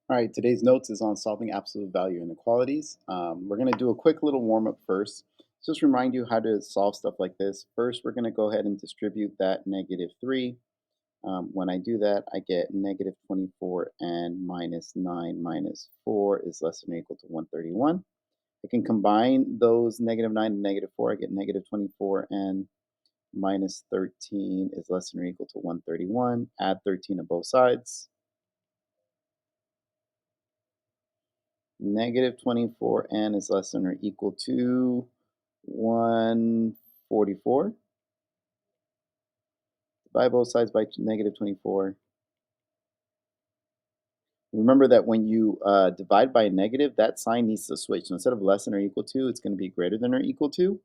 All right, today's notes is on solving absolute value inequalities. We're going to do a quick little warm up first. Just remind you how to solve stuff like this. First, we're going to go ahead and distribute that -3. When I do that, I get -24 and -9 minus 4 is less than or equal to 131. I can combine those -9 and -4. I get -24 and -13 is less than or equal to 131. Add 13 to both sides. -24n is less than or equal to 144. Divide both sides by -24. Remember that when you divide by a negative, that sign needs to switch. So instead of less than or equal to, it's going to be greater than or equal to.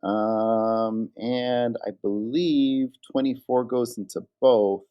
And I believe 24 goes into both.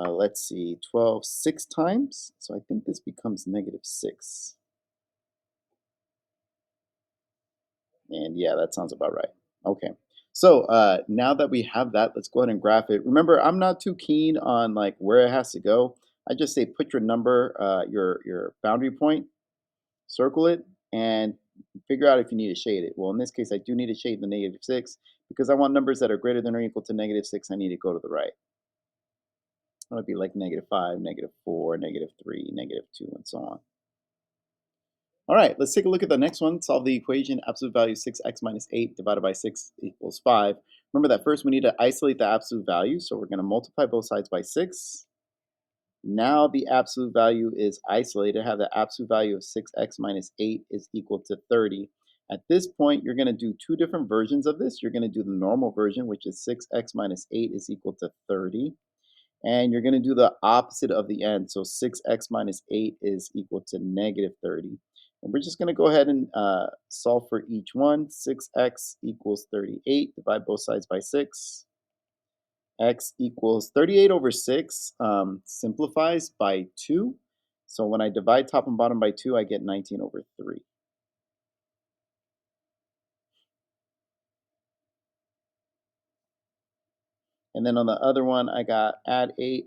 Let's see, 12 6 times. So I think this becomes -6. And yeah, that sounds about right. Okay. So now that we have that, let's go ahead and graph it. Remember, I'm not too keen on like where it has to go. I just say put your number, your boundary point, circle it, and figure out if you need to shade it. Well, in this case, I do need to shade the -6 because I want numbers that are greater than or equal to -6. I need to go to the right. That would be like -5, -4, -3, -2, and so on. All right, let's take a look at the next one. Solve the equation absolute value 6x minus 8 divided by 6 equals 5. Remember that first we need to isolate the absolute value, so we're going to multiply both sides by 6. Now the absolute value is isolated. Have the absolute value of 6x minus 8 is equal to 30. At this point, you're going to do two different versions of this. You're going to do the normal version, which is 6x minus 8 is equal to 30. And you're going to do the opposite of the end. So 6x minus 8 is equal to -30. And we're just going to go ahead and solve for each one. 6x equals 38. Divide both sides by 6. X equals 38 over 6 simplifies by 2. So when I divide top and bottom by 2, I get 19 over 3. And then on the other one, I got add 8.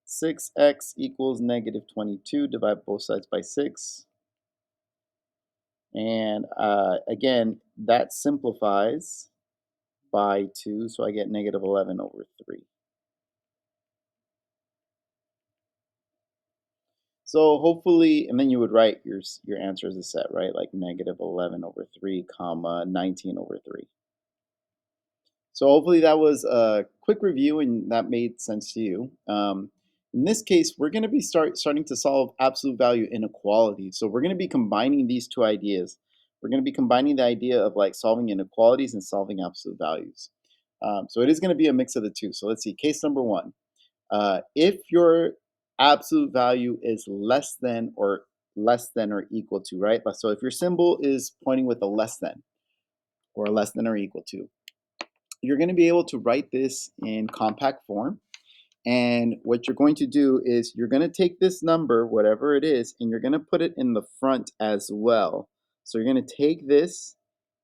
6x equals -22. Divide both sides by 6. And again, that simplifies by 2, so I get -11 over 3. So hopefully, and then you would write your answer as a set, right? Like -11 over 3, comma 19 over 3. So hopefully that was a quick review and that made sense to you. In this case, we're going to be starting to solve absolute value inequalities. So we're going to be combining these two ideas. We're going to be combining the idea of like solving inequalities and solving absolute values. So it is going to be a mix of the two. So let's see. Case number one. If your absolute value is less than or equal to, right? So if your symbol is pointing with a less than or less than or equal to, you're going to be able to write this in compact form. And what you're going to do is you're going to take this number, whatever it is, and you're going to put it in the front as well. So you're going to take this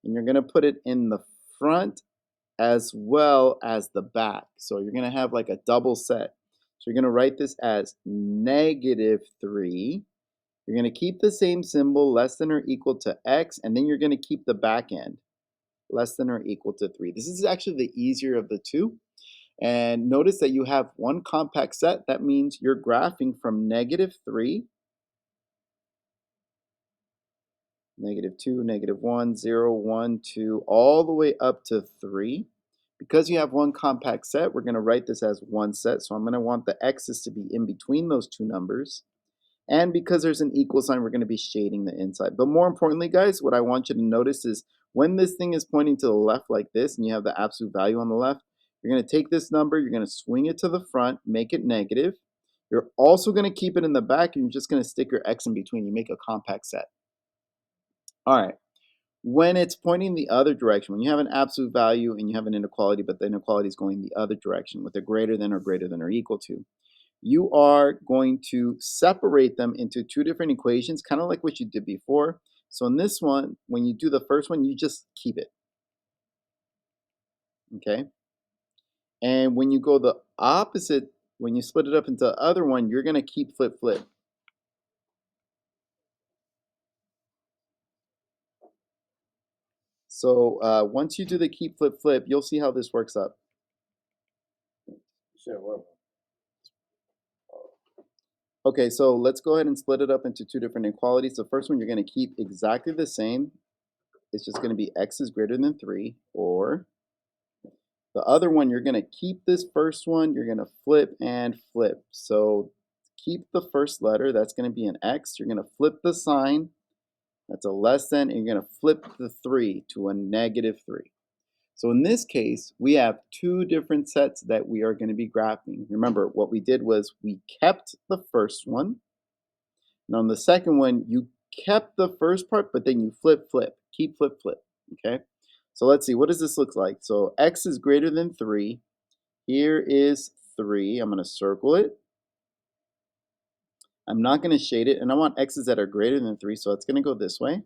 and you're going to put it in the front as well as the back. So you're going to have like a double set. So you're going to write this as -3. You're going to keep the same symbol, less than or equal to x, and then you're going to keep the back end, less than or equal to 3. This is actually the easier of the two. And notice that you have one compact set. That means you're graphing from -3, -2, -1, 0, 1, 2, all the way up to 3. Because you have one compact set, we're going to write this as one set. So I'm going to want the x's to be in between those two numbers. And because there's an equal sign, we're going to be shading the inside. But more importantly, guys, what I want you to notice is when this thing is pointing to the left like this and you have the absolute value on the left, you're going to take this number, you're going to swing it to the front, make it negative. You're also going to keep it in the back, and you're just going to stick your x in between. You make a compact set. All right. When it's pointing the other direction, when you have an absolute value and you have an inequality, but the inequality is going the other direction with a greater than or equal to, you are going to separate them into two different equations, kind of like what you did before. So in this one, when you do the first one, you just keep it, okay? And when you go the opposite When you split it up into the other one, you're going to keep flip flip. So once you do the keep flip flip, you'll see how this works up. Sure, well, Okay, so let's go ahead and split it up into two different inequalities. The first one you're going to keep exactly the same. It's just going to be x is greater than 3, or the other one, you're going to keep this first one, you're going to flip and flip. So keep the first letter, that's going to be an x. You're going to flip the sign, that's a less than, and you're going to flip the 3 to a negative 3. So in this case, we have two different sets that we are going to be graphing. Remember, what we did was we kept the first one. And on the second one, you kept the first part, but then you flip, flip, keep flip, flip. Okay. So let's see, what does this look like? So x is greater than 3. Here is 3. I'm going to circle it. I'm not going to shade it. And I want x's that are greater than 3. So it's going to go this way.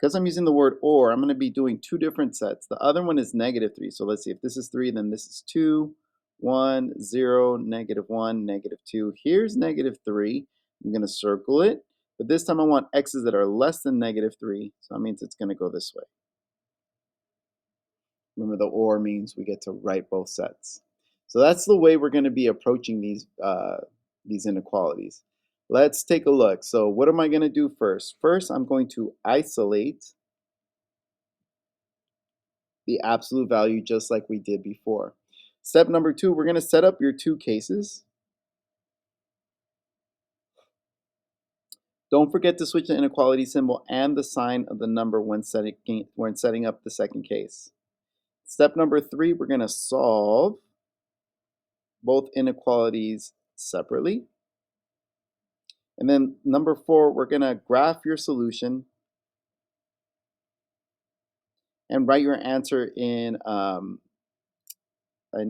Because I'm using the word or, I'm going to be doing two different sets. The other one is negative 3. So let's see, if this is 3, then this is 2, 1, 0, negative 1, negative 2. Here's negative 3. I'm going to circle it. But this time I want x's that are less than negative 3. So that means it's going to go this way. Remember, the or means we get to write both sets. So that's the way we're going to be approaching these inequalities. Let's take a look. So what am I going to do first? First, I'm going to isolate the absolute value just like we did before. Step number 2, we're going to set up your two cases. Don't forget to switch the inequality symbol and the sign of the number when setting up the second case. Step number 3, we're going to solve both inequalities separately. And then number 4, we're going to graph your solution and write your answer in an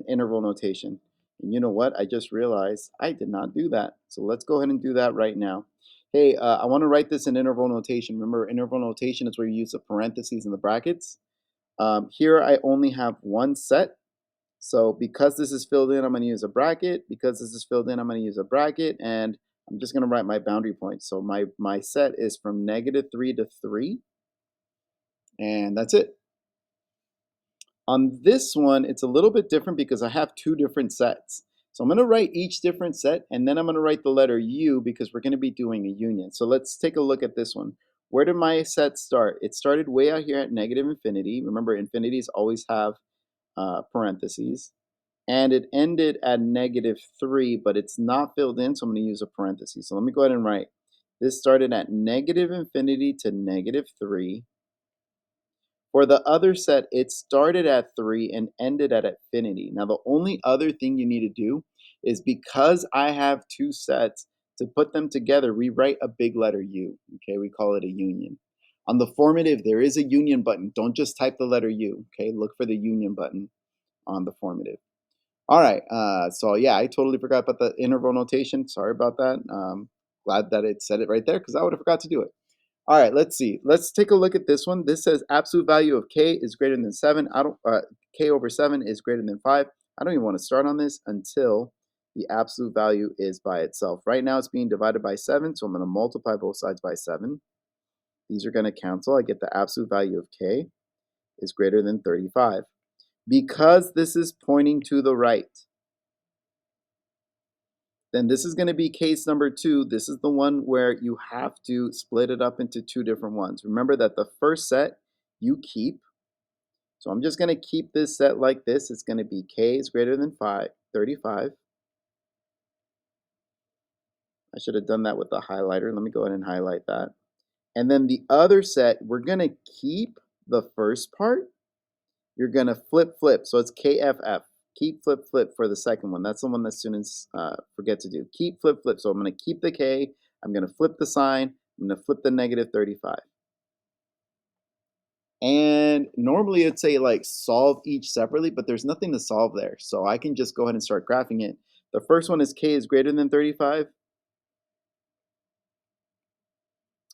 interval notation. And you know what? I just realized I did not do that. So let's go ahead and do that right now. Hey, I want to write this in interval notation. Remember, interval notation is where you use the parentheses and the brackets. Here I only have one set. So because this is filled in, I'm going to use a bracket. Because this is filled in, I'm going to use a bracket. And I'm just going to write my boundary points. So my set is from negative 3 to 3. And that's it. On this one, it's a little bit different because I have two different sets. So I'm going to write each different set, and then I'm going to write the letter U because we're going to be doing a union. So let's take a look at this one. Where did my set start? It started way out here at negative infinity. Remember, infinities always have parentheses. And it ended at negative 3, but it's not filled in, so I'm going to use a parenthesis. So let me go ahead and write. This started at negative infinity to negative 3. For the other set, it started at 3 and ended at infinity. Now, the only other thing you need to do is, because I have two sets, to put them together, we write a big letter U. Okay, we call it a union. On the formative, there is a union button. Don't just type the letter U. Okay, look for the union button on the formative. All right, so yeah, I totally forgot about the interval notation. Sorry about that. Glad that it said it right there because I would have forgot to do it. All right, let's see. Let's take a look at this one. This says absolute value of k is greater than 7. I don't k over 7 is greater than 5. I don't even want to start on this until the absolute value is by itself. Right now it's being divided by 7, so I'm going to multiply both sides by 7. These are going to cancel. I get the absolute value of k is greater than 35. Because this is pointing to the right, then this is going to be case number 2. This is the one where you have to split it up into two different ones. Remember that the first set you keep. So I'm just going to keep this set like this. It's going to be k is greater than 35. I should have done that with the highlighter. Let me go ahead and highlight that. And then the other set, we're going to keep the first part. You're going to flip, flip. So it's KFF. Keep, flip, flip for the second one. That's the one that students forget to do. Keep, flip, flip. So I'm going to keep the K. I'm going to flip the sign. I'm going to flip the negative 35. And normally it'd say like solve each separately, but there's nothing to solve there. So I can just go ahead and start graphing it. The first one is K is greater than 35.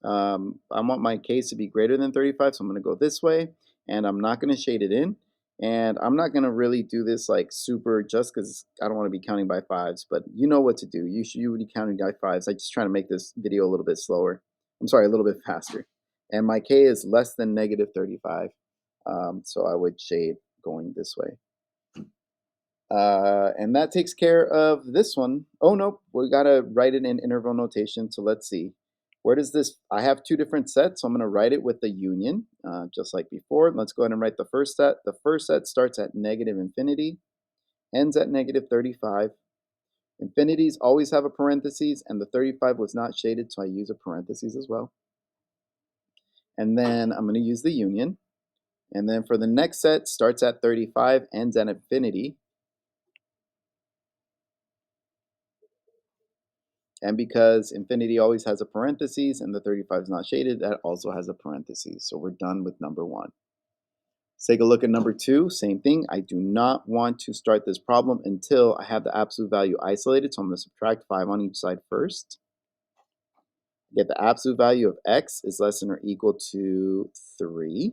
I want my K's to be greater than 35, so I'm going to go this way. And I'm not going to shade it in. And I'm not gonna really do this like super just because I don't want to be counting by fives, but you know what to do. You would be counting by fives. I just try to make this video a little bit slower. I'm sorry, a little bit faster. And my K is less than negative 35. So I would shade going this way. And that takes care of this one. Oh, no, we got to write it in interval notation. So let's see. Where does this? I have two different sets, so I'm going to write it with the union, just like before. Let's go ahead and write the first set. The first set starts at negative infinity, ends at negative 35. Infinities always have a parentheses, and the 35 was not shaded, so I use a parentheses as well. And then I'm going to use the union. And then for the next set, starts at 35, ends at infinity. And because infinity always has a parentheses and the 35 is not shaded, that also has a parentheses. So we're done with number one. Let's take a look at number two. Same thing. I do not want to start this problem until I have the absolute value isolated. So I'm going to subtract 5 on each side first. Get the absolute value of x is less than or equal to 3.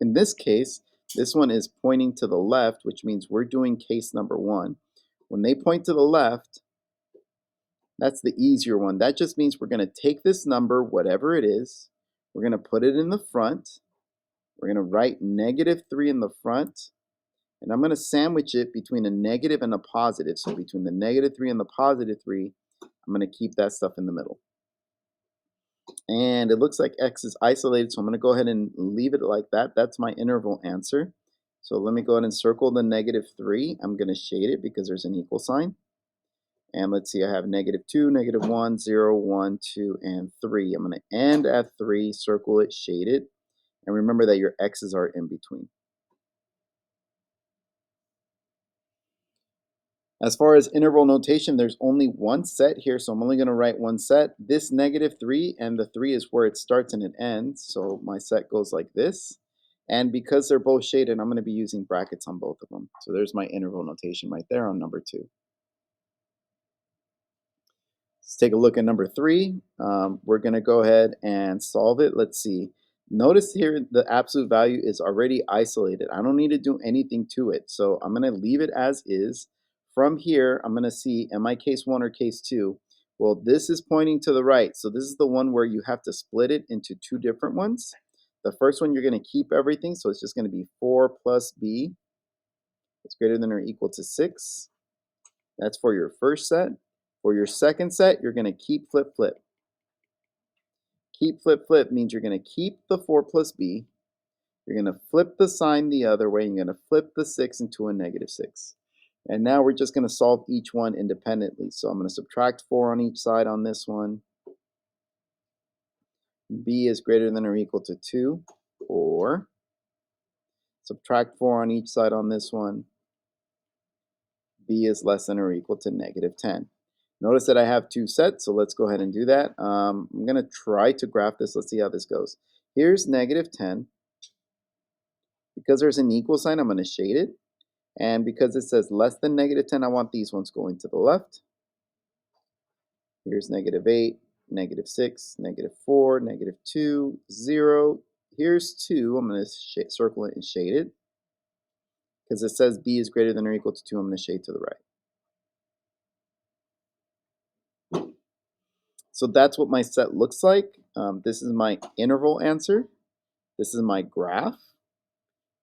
In this case, this one is pointing to the left, which means we're doing case number one. When they point to the left, that's the easier one. That just means we're going to take this number, whatever it is, we're going to put it in the front. We're going to write negative 3 in the front. And I'm going to sandwich it between a negative and a positive. So between the negative 3 and the positive 3, I'm going to keep that stuff in the middle. And it looks like x is isolated, so I'm going to go ahead and leave it like that. That's my interval answer. So let me go ahead and circle the negative 3. I'm going to shade it because there's an equal sign. And let's see, I have negative 2, negative 1, 0, 1, 2, and 3. I'm going to end at 3, circle it, shade it. And remember that your x's are in between. As far as interval notation, there's only one set here, so I'm only going to write one set. This negative 3, and the 3 is where it starts and it ends, so my set goes like this. And because they're both shaded, I'm going to be using brackets on both of them. So there's my interval notation right there on number 2. Let's take a look at number 3. We're going to go ahead and solve it. Let's see. Notice here the absolute value is already isolated. I don't need to do anything to it. So I'm going to leave it as is. From here, I'm going to see, am I case 1 or case 2? Well, this is pointing to the right. So this is the one where you have to split it into two different ones. The first one, you're going to keep everything. So it's just going to be 4 plus b. It's greater than or equal to 6. That's for your first set. For your second set, you're going to keep flip flip. Keep flip flip means you're going to keep the 4 plus b. You're going to flip the sign the other way. You're going to flip the 6 into a negative 6. And now we're just going to solve each one independently. So I'm going to subtract 4 on each side on this one. B is greater than or equal to 2. Or subtract 4 on each side on this one. B is less than or equal to negative 10. Notice that I have two sets, so let's go ahead and do that. I'm going to try to graph this. Let's see how this goes. Here's negative 10. Because there's an equal sign, I'm going to shade it. And because it says less than negative 10, I want these ones going to the left. Here's negative 8, negative 6, negative 4, negative 2, 0. Here's 2. I'm going to circle it and shade it. Because it says b is greater than or equal to 2, I'm going to shade to the right. So that's what my set looks like. This is my interval answer. This is my graph.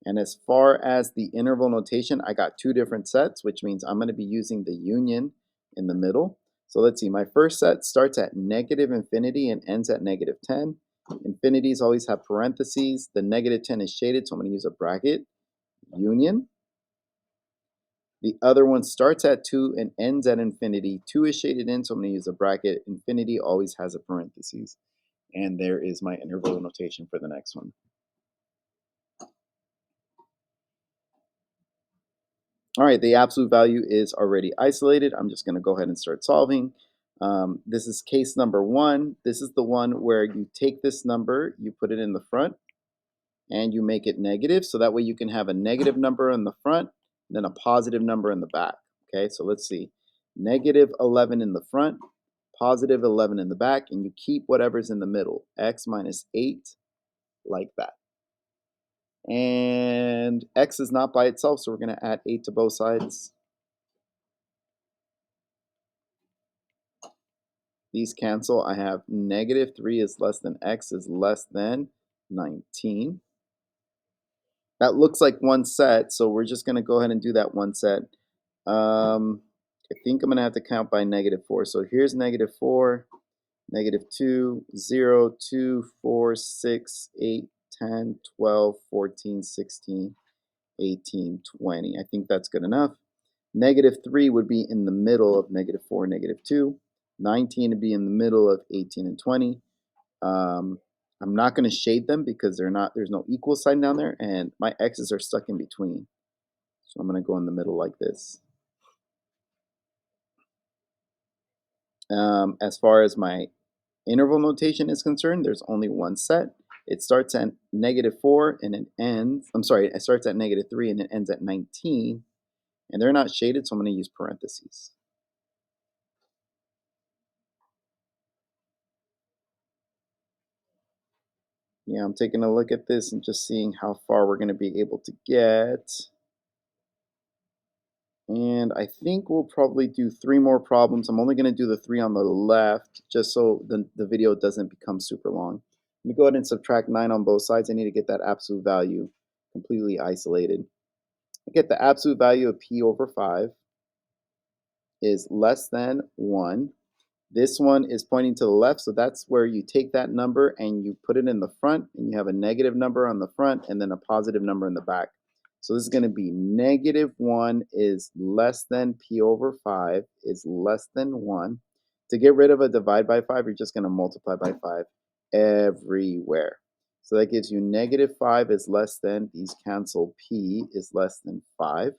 And as far as the interval notation, I got two different sets, which means I'm going to be using the union in the middle. So let's see, my first set starts at negative infinity and ends at negative 10. Infinities always have parentheses. The negative 10 is shaded, so I'm going to use a bracket. Union. The other one starts at 2 and ends at infinity. 2 is shaded in, so I'm going to use a bracket. Infinity always has a parentheses. And there is my interval notation for the next one. All right, the absolute value is already isolated. I'm just going to go ahead and start solving. This is case number 1. This is the one where you take this number, you put it in the front, and you make it negative. So that way you can have a negative number in the front, and then a positive number in the back. Okay, so let's see. Negative 11 in the front, positive 11 in the back, and you keep whatever's in the middle, x minus 8, like that. And x is not by itself, so we're going to add 8 to both sides. These cancel. I have -3 is less than x is less than 19. That looks like one set, so we're just going to go ahead and do that one set. I think I'm going to have to count by -4. So here's -4, -2, 0, 2, 4, 6, 8, 10, 12, 14, 16, 18, 20. I think that's good enough. -3 would be in the middle of -4, -2. 19 would be in the middle of 18 and 20. Um, I'm not going to shade them because there's no equal sign down there, and my x's are stuck in between. So I'm going to go in the middle like this. As far as my interval notation is concerned, there's only one set. It starts at -4 and it ends, I'm sorry, it starts at -3 and it ends at 19. And they're not shaded, so I'm going to use parentheses. Yeah, I'm taking a look at this and just seeing how far we're going to be able to get. And I think we'll probably do 3 more problems. I'm only going to do the 3 on the left just so the video doesn't become super long. Let me go ahead and subtract 9 on both sides. I need to get that absolute value completely isolated. I get the absolute value of p over 5 is less than 1. This one is pointing to the left, so that's where you take that number and you put it in the front, and you have a negative number on the front and then a positive number in the back. So this is going to be -1 is less than p over 5 is less than 1. To get rid of a divide by 5, you're just going to multiply by 5 everywhere. So that gives you -5 is less than, these cancel, p is less than 5.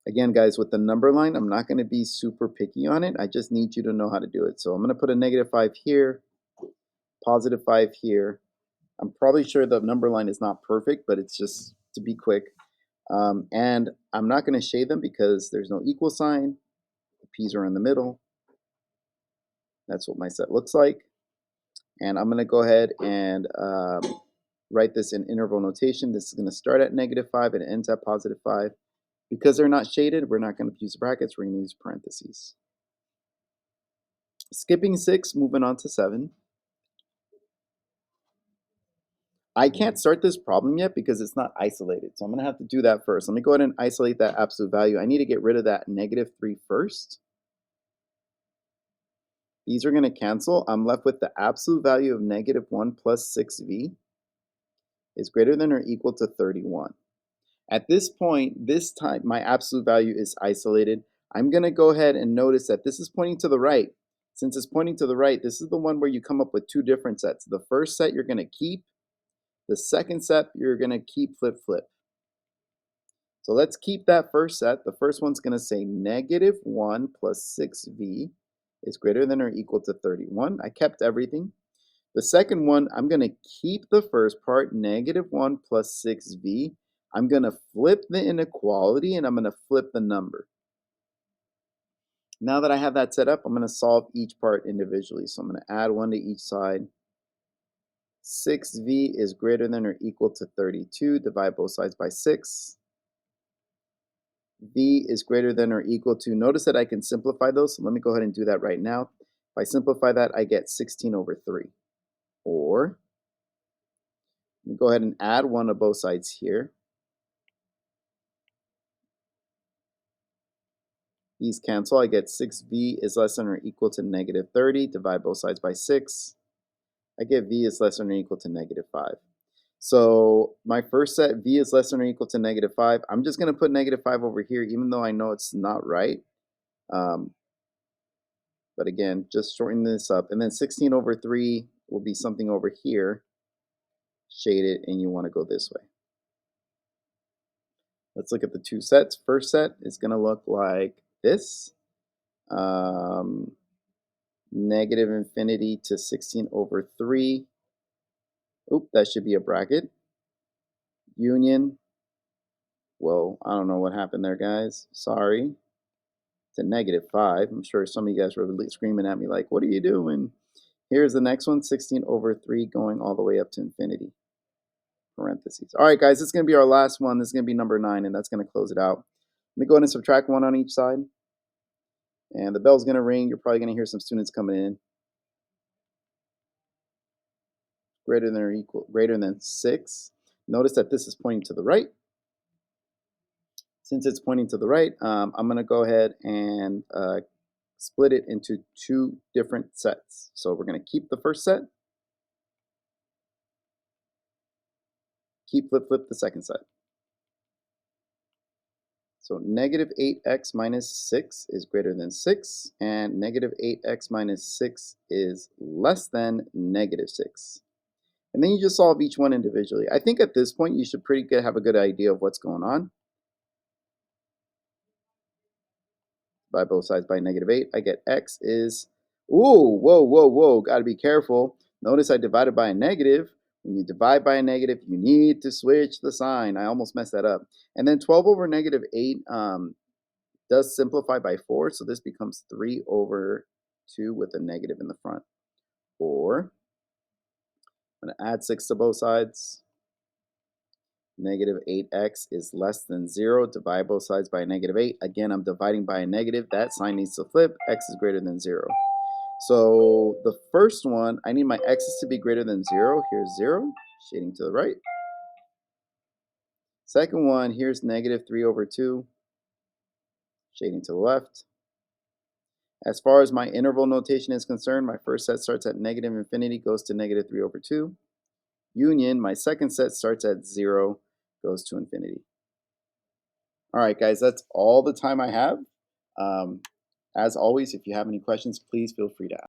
Again, guys, with the number line, I'm not going to be super picky on it. I just need you to know how to do it. So I'm going to put a -5 here, +5 here. I'm probably sure the number line is not perfect, but it's just to be quick. And I'm not going to shade them because there's no equal sign. The p's are in the middle. That's what my set looks like. And I'm going to go ahead and write this in interval notation. This is going to start at -5 and it ends at +5. Because they're not shaded, we're not going to use brackets. We're going to use parentheses. Skipping 6, moving on to 7. I can't start this problem yet because it's not isolated. So I'm going to have to do that first. Let me go ahead and isolate that absolute value. I need to get rid of that -3 first. These are going to cancel. I'm left with the absolute value of -1 plus 6v is greater than or equal to 31. At this point, this time, my absolute value is isolated. I'm going to go ahead and notice that this is pointing to the right. Since it's pointing to the right, this is the one where you come up with 2 different sets. The first set you're going to keep. The second set you're going to keep flip flip. So let's keep that first set. The first one's going to say -1 plus 6v is greater than or equal to 31. I kept everything. The second one, I'm going to keep the first part, -1 plus 6v. I'm going to flip the inequality and I'm going to flip the number. Now that I have that set up, I'm going to solve each part individually. So I'm going to add 1 to each side. 6v is greater than or equal to 32. Divide both sides by 6. V is greater than or equal to, notice that I can simplify those, so let me go ahead and do that right now. If I simplify that, I get 16 over 3. Or, let me go ahead and add 1 to both sides here. These cancel. I get 6v is less than or equal to -30. Divide both sides by 6. I get v is less than or equal to -5. So my first set, v is less than or equal to -5. I'm just going to put -5 over here, even though I know it's not right. But again, just shorten this up. And then 16 over 3 will be something over here, shaded, and you want to go this way. Let's look at the 2 sets. First set is going to look like this. Negative infinity to 16 over 3. Oop, that should be a bracket. Union. Whoa, I don't know what happened there, guys. Sorry. To -5. I'm sure some of you guys were screaming at me like, what are you doing? Here's the next one, 16 over 3 going all the way up to infinity. parentheses. All right, guys, this is going to be our last one. This is going to be number 9, and that's going to close it out. Let me go ahead and subtract 1 on each side. And the bell's going to ring. You're probably going to hear some students coming in. Greater than or equal, greater than 6. Notice that this is pointing to the right. Since it's pointing to the right, I'm going to go ahead and split it into 2 different sets. So we're going to keep the first set, keep flip the second set. So negative 8x minus 6 is greater than 6, and negative 8x minus 6 is less than negative 6. And then you just solve each one individually. I think at this point you should have a good idea of what's going on. By both sides by negative 8, I get x is, ooh, whoa, got to be careful. Notice I divided by a negative. When you divide by a negative, you need to switch the sign. I almost messed that up. And then 12 over negative 8 does simplify by 4, so this becomes 3 over 2 with a negative in the front. Or, I'm going to add 6 to both sides. Negative 8x is less than 0. Divide both sides by negative 8. Again, I'm dividing by a negative. That sign needs to flip. X is greater than 0. So the first one, I need my x's to be greater than 0. Here's 0, shading to the right. Second one, here's negative 3 over 2, shading to the left. As far as my interval notation is concerned, my first set starts at negative infinity, goes to negative 3 over 2. Union, my second set starts at 0, goes to infinity. All right, guys, that's all the time I have. As always, if you have any questions, please feel free to ask.